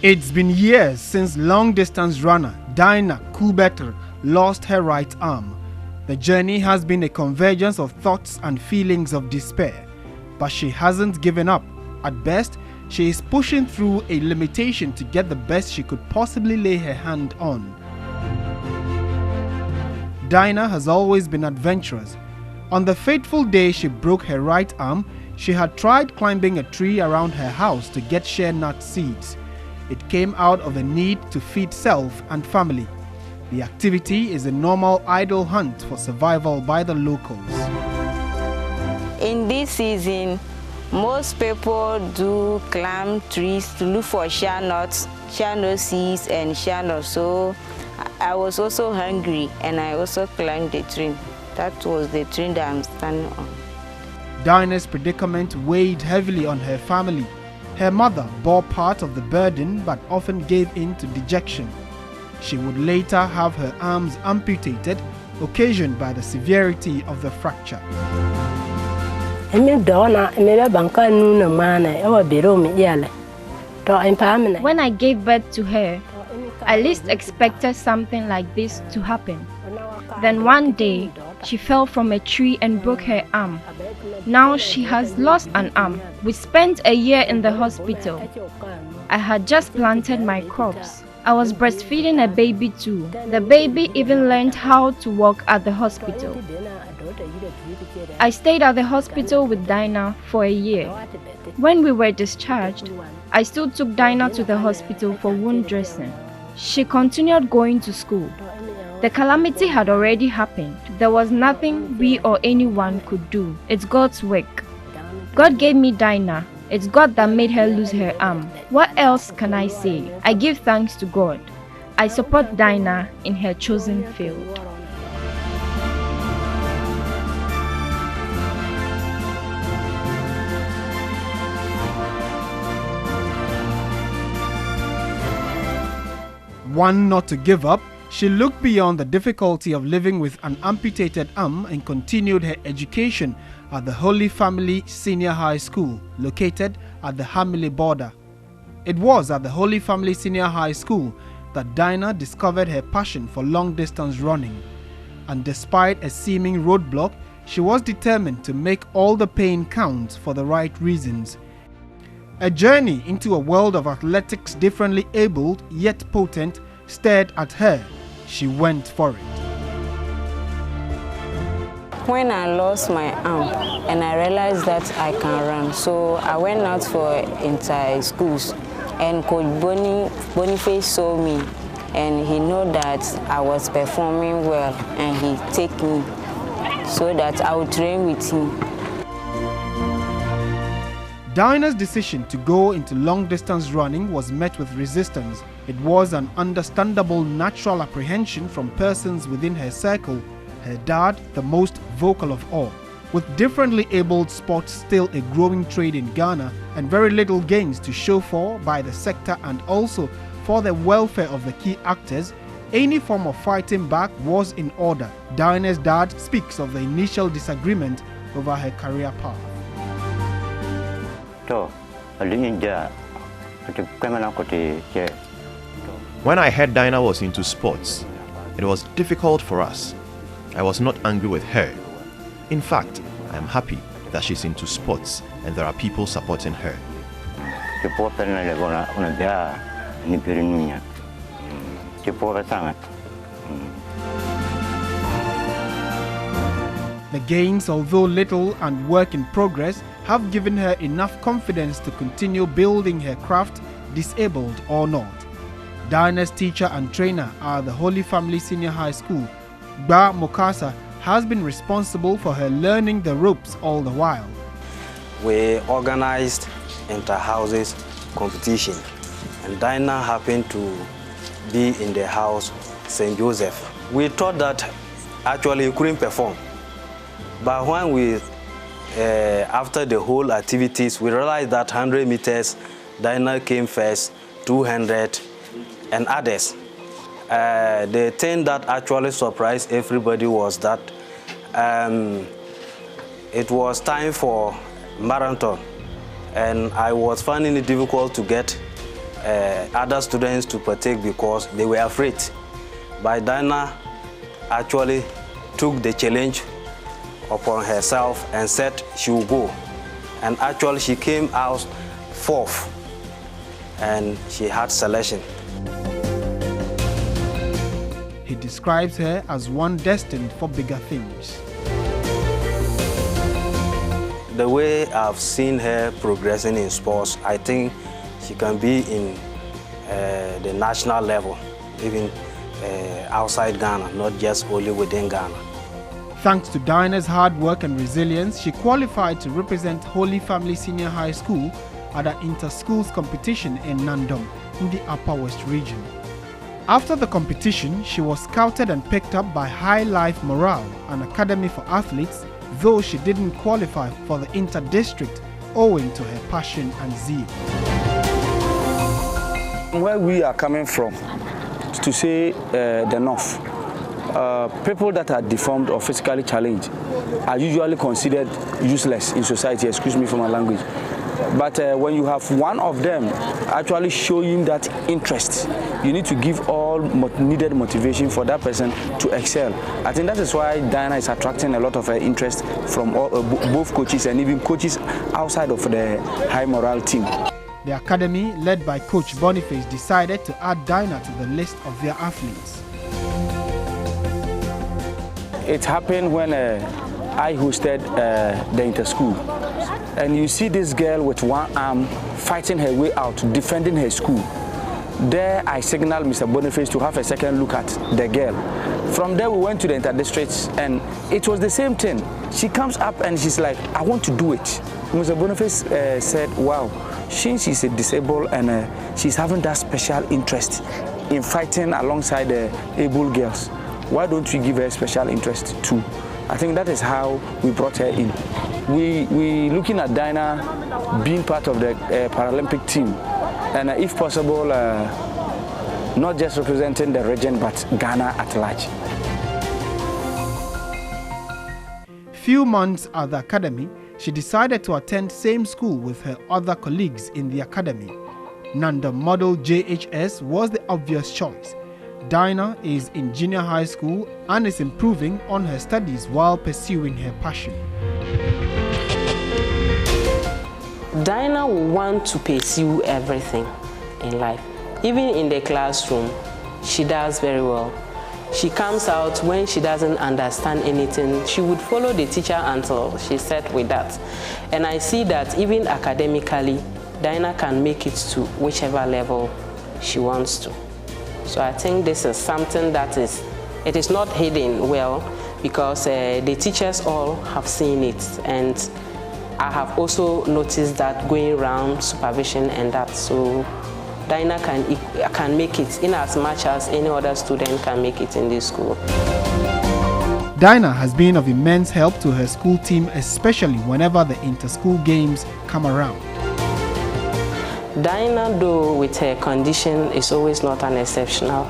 It's been years since long-distance runner Dinah Kuubetegr lost her right arm. The journey has been a convergence of thoughts and feelings of despair, but she hasn't given up. At best, she is pushing through a limitation to get the best she could possibly lay her hand on. Dinah has always been adventurous. On the fateful day she broke her right arm, she had tried climbing a tree around her house to get shea nut seeds. It came out of a need to feed self and family. The activity is a normal idle hunt for survival by the locals. In this season, most people do climb trees to look for shea nuts, shea nut seeds and shea nuts. So I was also hungry and I also climbed the tree. That was the tree that I'm standing on. Dinah's predicament weighed heavily on her family. Her mother bore part of the burden but often gave in to dejection. She would later have her arms amputated, occasioned by the severity of the fracture. When I gave birth to her, I least expected something like this to happen. Then one day, she fell from a tree and broke her arm. Now she has lost an arm. We spent a year in the hospital. I had just planted my crops. I was breastfeeding a baby too. The baby even learned how to walk at the hospital. I stayed at the hospital with Dinah for a year. When we were discharged, I still took Dinah to the hospital for wound dressing. She continued going to school. The calamity had already happened. There was nothing we or anyone could do. It's God's work. God gave me Dinah. It's God that made her lose her arm. What else can I say? I give thanks to God. I support Dinah in her chosen field. One not to give up, she looked beyond the difficulty of living with an amputated arm and continued her education at the Holy Family Senior High School, located at the Hamile border. It was at the Holy Family Senior High School that Dinah discovered her passion for long-distance running. And despite a seeming roadblock, she was determined to make all the pain count for the right reasons. A journey into a world of athletics differently abled yet potent stared at her. She went for it. When I lost my arm and I realized that I can run, so I went out for inter-schools and Coach Boniface saw me and he knew that I was performing well and he take me so that I would train with him. Dinah's decision to go into long-distance running was met with resistance. It was an understandable natural apprehension from persons within her circle, her dad the most vocal of all. With differently abled sports still a growing trade in Ghana and very little gains to show for by the sector and also for the welfare of the key actors, any form of fighting back was in order. Dinah's dad speaks of the initial disagreement over her career path. When I heard Dinah was into sports, it was difficult for us. I was not angry with her. In fact, I am happy that she's into sports and there are people supporting her. The gains, although little and work in progress, have given her enough confidence to continue building her craft, disabled or not. Dinah's teacher and trainer at the Holy Family Senior High School, Ba Mokasa, has been responsible for her learning the ropes all the while. We organized inter-houses competition and Dinah happened to be in the house St. Joseph. We thought that actually he couldn't perform. But when we, after the whole activities, we realized that 100 meters, Dinah came first, 200, and others. The thing that actually surprised everybody was that it was time for marathon, and I was finding it difficult to get other students to partake because they were afraid. But Dinah actually took the challenge upon herself and said she would go. And actually she came out fourth and she had selection. He describes her as one destined for bigger things. The way I've seen her progressing in sports, I think she can be in the national level, even outside Ghana, not just only within Ghana. Thanks to Dinah's hard work and resilience, she qualified to represent Holy Family Senior High School at an inter-schools competition in Nandom in the Upper West region. After the competition, she was scouted and picked up by High Life Morale, an academy for athletes, though she didn't qualify for the inter-district owing to her passion and zeal. Where we are coming from, to say the north, people that are deformed or physically challenged are usually considered useless in society, excuse me for my language. But when you have one of them actually showing that interest, you need to give all needed motivation for that person to excel. I think that is why Dinah is attracting a lot of interest from both coaches and even coaches outside of the high morale team. The academy, led by Coach Boniface, decided to add Dinah to the list of their athletes. It happened when I hosted the inter-school. And you see this girl with one arm fighting her way out, defending her school. There I signaled Mr. Boniface to have a second look at the girl. From there we went to the inter-districts and it was the same thing. She comes up and she's like, I want to do it. Mr. Boniface said, wow, since she's disabled and she's having that special interest in fighting alongside the able girls, why don't we give her special interest too? I think that is how we brought her in. We looking at Dinah being part of the Paralympic team, and if possible, not just representing the region, but Ghana at large. Few months at the academy, she decided to attend same school with her other colleagues in the academy. Nanda Model JHS was the obvious choice. Dinah is in junior high school and is improving on her studies while pursuing her passion. Dinah will want to pursue everything in life. Even in the classroom, she does very well. She comes out when she doesn't understand anything. She would follow the teacher until she's set with that. And I see that even academically, Dinah can make it to whichever level she wants to. So I think this is something that it is not hidden well because the teachers all have seen it, and I have also noticed that going around supervision and that. So Dinah can make it in as much as any other student can make it in this school. Dinah has been of immense help to her school team, especially whenever the inter-school games come around. Dinah, though, with her condition, is always not an exceptional.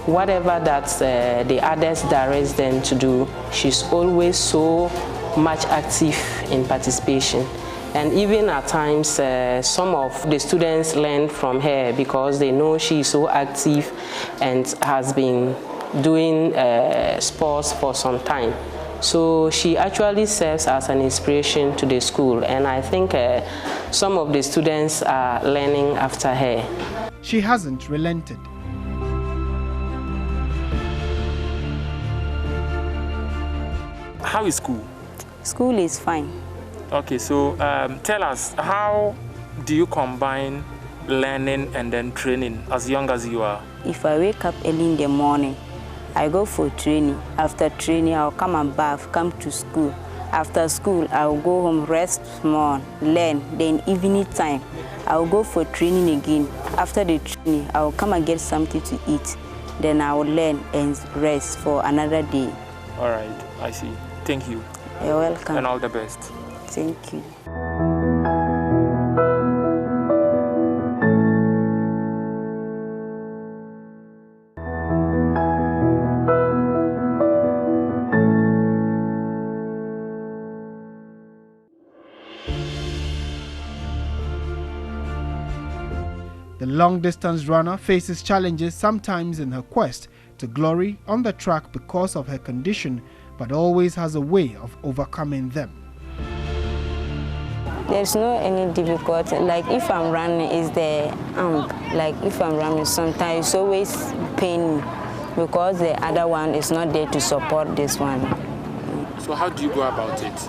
Whatever that the others direct them to do, she's always so much active in participation. And even at times, some of the students learn from her because they know she's so active and has been doing sports for some time. So she actually serves as an inspiration to the school, and I think some of the students are learning after her. She hasn't relented. How is school? School is fine. Okay, so tell us, how do you combine learning and then training as young as you are? If I wake up early in the morning, I go for training. After training, I'll come and bath, come to school. After school, I'll go home, rest small, learn. Then evening time, I'll go for training again. After the training, I'll come and get something to eat. Then I'll learn and rest for another day. All right, I see. Thank you. You're welcome. And all the best. Thank you. The long-distance runner faces challenges sometimes in her quest to glory on the track because of her condition, but always has a way of overcoming them. There's no any difficulty. Like if I'm running, is the like if I'm running, sometimes it's always pain me because the other one is not there to support this one. So how do you go about it?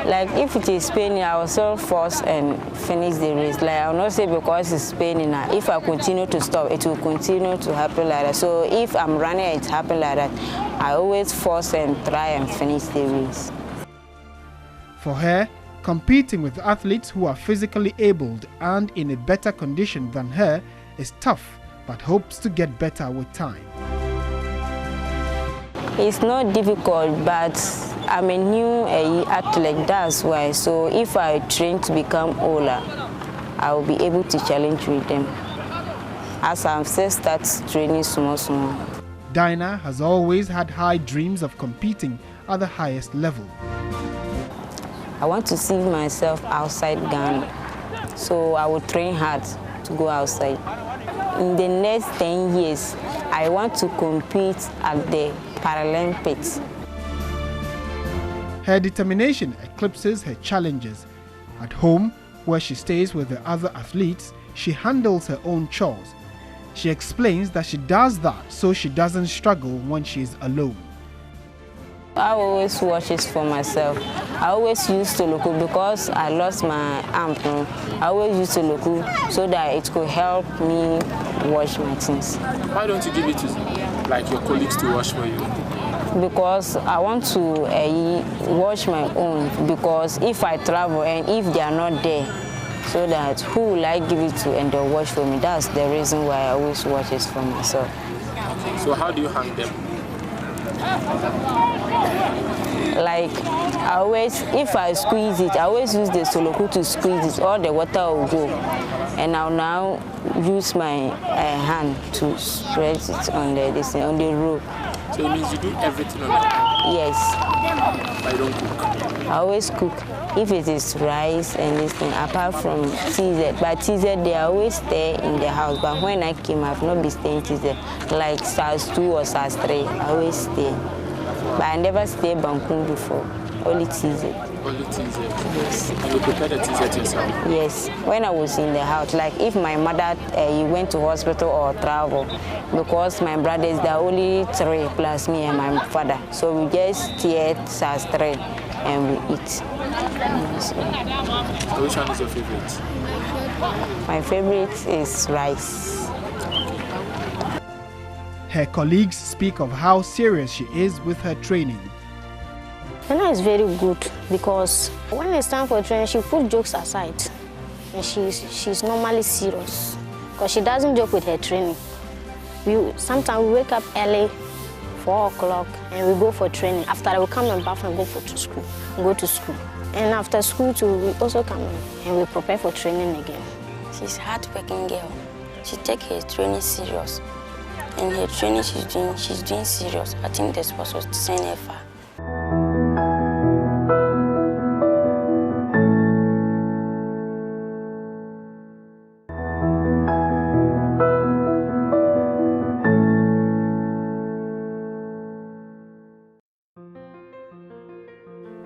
Like if it is paining, I will still force and finish the race. Like I will not say because it's paining. If I continue to stop, it will continue to happen like that. So if I'm running, it happens like that. I always force and try and finish the race. For her, competing with athletes who are physically abled and in a better condition than her is tough, but hopes to get better with time. It's not difficult, but I'm a new athlete, that's why. So if I train to become older, I will be able to challenge with them. As I'm still start training small. Dinah has always had high dreams of competing at the highest level. I want to see myself outside Ghana, so I will train hard to go outside. In the next 10 years, I want to compete at the Paralympics. Her determination eclipses her challenges. At home, where she stays with the other athletes, she handles her own chores. She explains that she does that so she doesn't struggle when she is alone. I always watch it for myself. I always use Toloku because I lost my arm. I always use Toloku so that it could help me wash my things. Why don't you give it to like your colleagues to wash for you? Because I want to wash my own, because if I travel and if they are not there, so that who will I give it to and they'll wash for me? That's the reason why I always wash it for myself. So how do you hang them? Like I always, if I squeeze it, I always use the Soloku to squeeze it, all the water will go. And I'll now use my hand to spread it on the rope. So it means you do everything on the hand? Yes. But you don't cook? I always cook. If it is rice and this thing, apart from TZ. But TZ, they always stay in the house. But when I came, I've not been staying TZ. Like SARS 2 or SARS 3, I always stay. But I never stayed Bangkok before. Only TZ. Only TZ? Yes. And you prepare the TZ yourself? Yes. When I was in the house, like if my mother went to hospital or travel, because my brothers, there are only 3 plus me and my father. So we just eat SARS 3 and we eat. So which one is your favorite? My favorite is rice. Her colleagues speak of how serious she is with her training. Dinah is very good because when it's time for training, she puts jokes aside. And she's normally serious because she doesn't joke with her training. Sometimes we wake up early, 4 o'clock, and we go for training. After that, we come and bath and go to school. And after school too, we also come in and we prepare for training again. She's a hard-working girl. She takes her training serious. And her training she's doing serious. I think that's what was to send her far.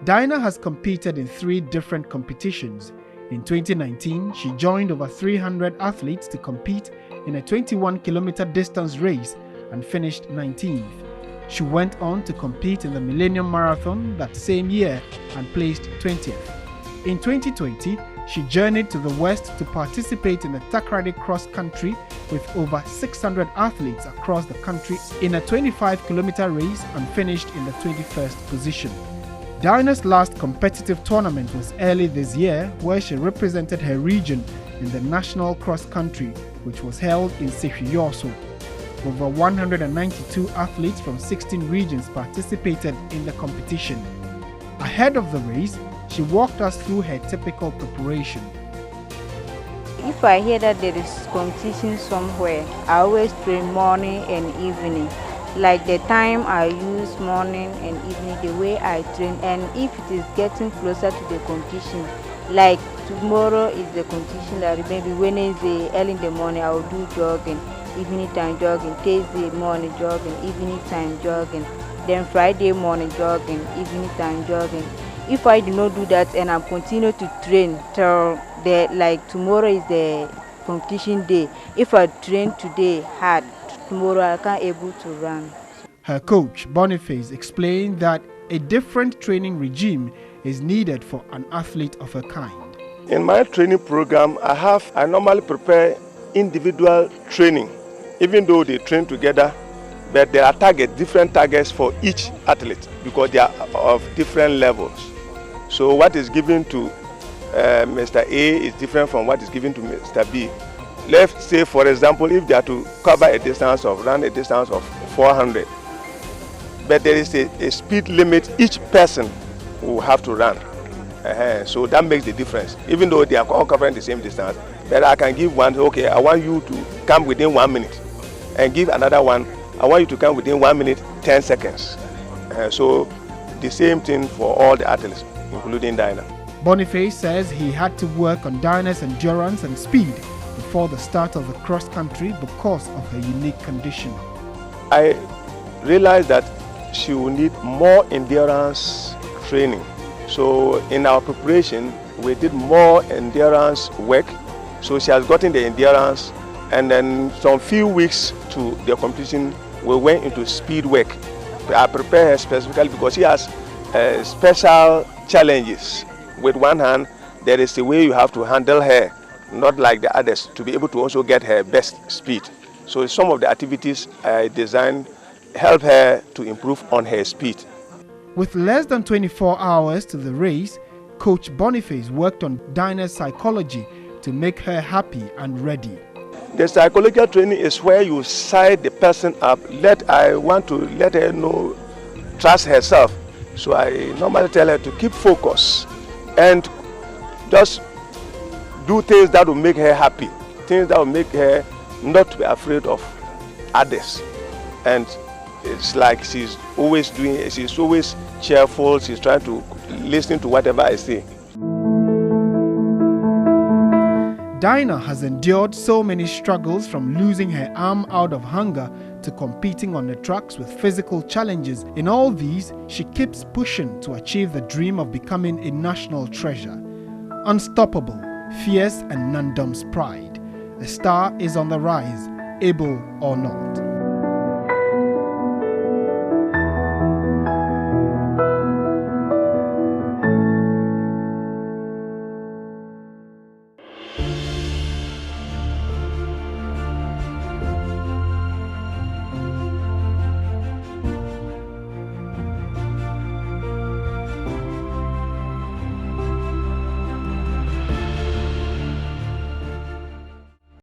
Dinah has competed in 3 different competitions. In 2019, she joined over 300 athletes to compete in a 21-kilometer distance race and finished 19th. She went on to compete in the Millennium Marathon that same year and placed 20th. In 2020, she journeyed to the West to participate in the Takrady cross country with over 600 athletes across the country in a 25-kilometer race and finished in the 21st position. Dinah's last competitive tournament was early this year, where she represented her region in the National Cross Country, which was held in Sekhiyoso. Over 192 athletes from 16 regions participated in the competition. Ahead of the race, she walked us through her typical preparation. If I hear that there is competition somewhere, I always train morning and evening. Like the time I use morning and evening, the way I train, and if it is getting closer to the competition, like tomorrow is the competition that maybe Wednesday early in the morning I will do jogging, evening time jogging, Thursday morning jogging, evening time jogging, then Friday morning jogging, evening time jogging. If I do not do that and I continue to train till tomorrow is the competition day, if I train today hard, tomorrow I can't able to run. Her coach, Boniface, explained that a different training regime is needed for an athlete of her kind. In my training program, I normally prepare individual training, even though they train together, but there are different targets for each athlete because they are of different levels. So what is given to Mr. A is different from what is given to Mr. B. Let's say, for example, if they are to run a distance of 400, but there is a speed limit each person will have to run. So that makes the difference. Even though they are all covering the same distance, but I can give one, okay, I want you to come within 1 minute, and give another one, I want you to come within 1 minute, 10 seconds. So the same thing for all the athletes, including Dinah. Boniface says he had to work on Dinah's endurance and speed before the start of the cross country because of her unique condition. I realized that she will need more endurance training. So in our preparation, we did more endurance work. So she has gotten the endurance, and then some few weeks to the competition, we went into speed work. I prepared her specifically because she has special challenges. With one hand, there is the way you have to handle her, not like the others, to be able to also get her best speed. So some of the activities I designed help her to improve on her speed. With less than 24 hours to the race, Coach Boniface worked on Dinah's psychology to make her happy and ready. The psychological training is where you side the person up. I want to let her know, trust herself. So I normally tell her to keep focus and just do things that will make her happy, things that will make her not be afraid of others. And it's like she's always cheerful, she's trying to listen to whatever I say. Dinah has endured so many struggles, from losing her arm out of hunger to competing on the tracks with physical challenges. In all these, she keeps pushing to achieve the dream of becoming a national treasure. Unstoppable, fierce and Nandam's pride. A star is on the rise, able or not.